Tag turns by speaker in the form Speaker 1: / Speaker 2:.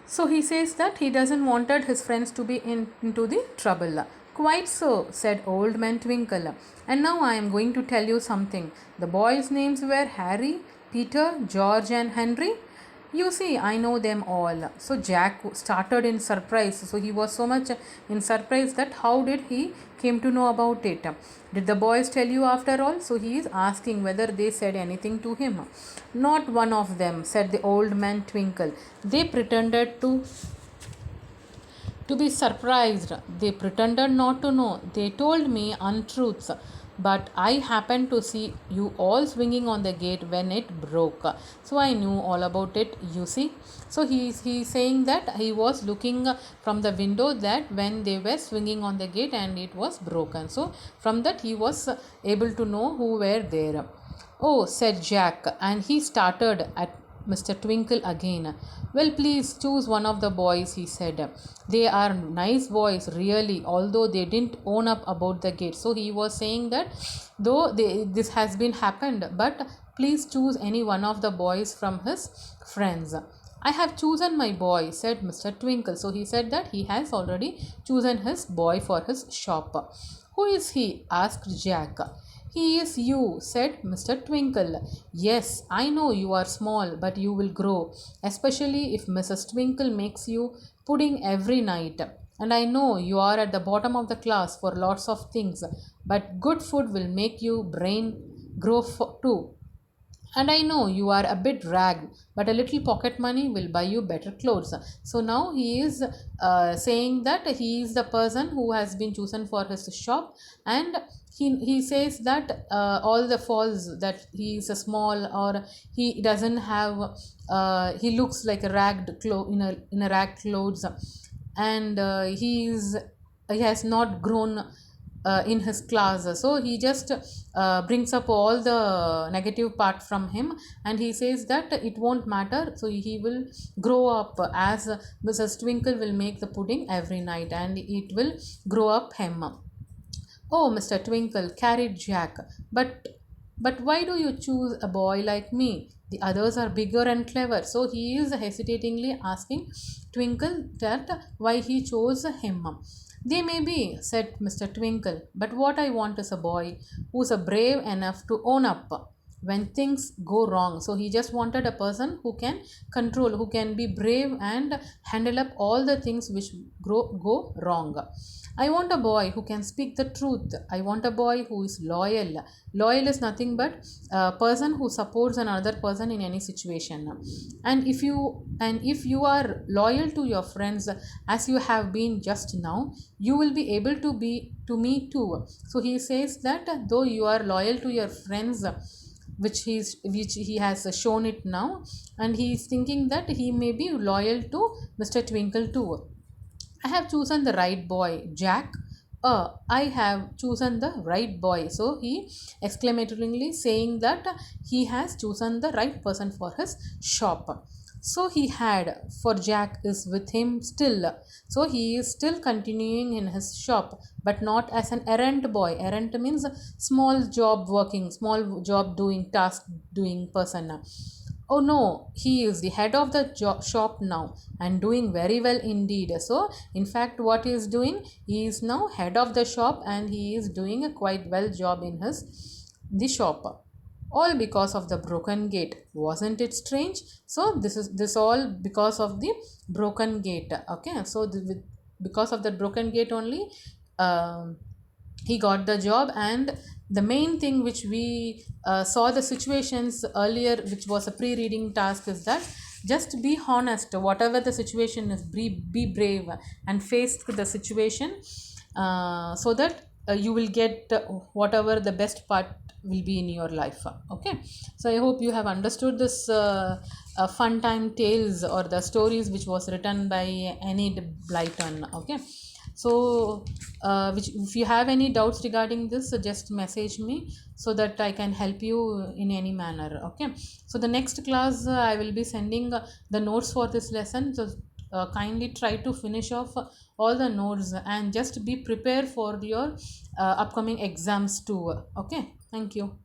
Speaker 1: So he says that he doesn't wanted his friends to be into the trouble. Quite so, said Old Man Twinkle. And now I am going to tell you something. The boys' names were Harry, Peter, George, and Henry. You see, I know them all. So Jack started in surprise. So he was so much in surprise that how did he came to know about it? Did the boys tell you after all? So he is asking whether they said anything to him. Not one of them, said the old man Twinkle. They pretended to be surprised. They pretended not to know. They told me untruths. But I happened to see you all swinging on the gate when it broke. So I knew all about it, you see. So he's saying that he was looking from the window that when they were swinging on the gate and it was broken. So from that he was able to know who were there. Oh, said Jack, and he started at Mr. Twinkle again. Well, please choose one of the boys, he said. They are nice boys, really, although they didn't own up about the gate. So he was saying that this has been happened, but please choose any one of the boys from his friends. I have chosen my boy, said Mr. Twinkle. So he said that he has already chosen his boy for his shop. Who is he? Asked Jack. He is you, said Mr. Twinkle. Yes, I know you are small, but you will grow, especially if Mrs. Twinkle makes you pudding every night. And I know you are at the bottom of the class for lots of things, but good food will make you brain grow too. And I know you are a bit ragged, but a little pocket money will buy you better clothes. So now he is saying that he is the person who has been chosen for his shop, and he says that all the faults that he is a small or he doesn't have he looks like a ragged in a ragged clothes, and he has not grown in his class. So he just brings up all the negative part from him, and he says that it won't matter. So he will grow up as Mrs. Twinkle will make the pudding every night, and it will grow up him. Oh, Mr. Twinkle, carried Jack. But why do you choose a boy like me? The others are bigger and clever. So he is hesitatingly asking Twinkle that why he chose him. They may be, said Mr. Twinkle, but what I want is a boy who's a brave enough to own up when things go wrong. So he just wanted a person who can control, who can be brave and handle up all the things which go wrong. I want a boy who can speak the truth. I want a boy who is loyal. Loyal is nothing but a person who supports another person in any situation. And if you are loyal to your friends as you have been just now, you will be able to be to me too. So he says that though you are loyal to your friends, which he has shown it now, and he is thinking that he may be loyal to Mr. Twinkle too. I have chosen the right boy, Jack. I have chosen the right boy. So he exclamatorily saying that he has chosen the right person for his shop. So he had, for Jack is with him still. So he is still continuing in his shop, but not as an errand boy. Errand means small job working, small job doing, task doing person. Oh no, he is the head of the shop now and doing very well indeed. So, in fact, what he is doing, he is now head of the shop and he is doing a quite well job in the shop. All because of the broken gate. Wasn't it strange? So, this all because of the broken gate. Okay, so because of the broken gate only. He got the job, and the main thing which we saw the situations earlier, which was a pre-reading task, is that just be honest whatever the situation is, be brave and face the situation, so that you will get whatever the best part will be in your life. Okay, so I hope you have understood this fun time tales or the stories which was written by Enid Blyton. Okay, so which if you have any doubts regarding this, just message me so that I can help you in any manner. Okay, so the next class I will be sending the notes for this lesson. So kindly try to finish off all the notes and just be prepared for your upcoming exams too. Okay, thank you.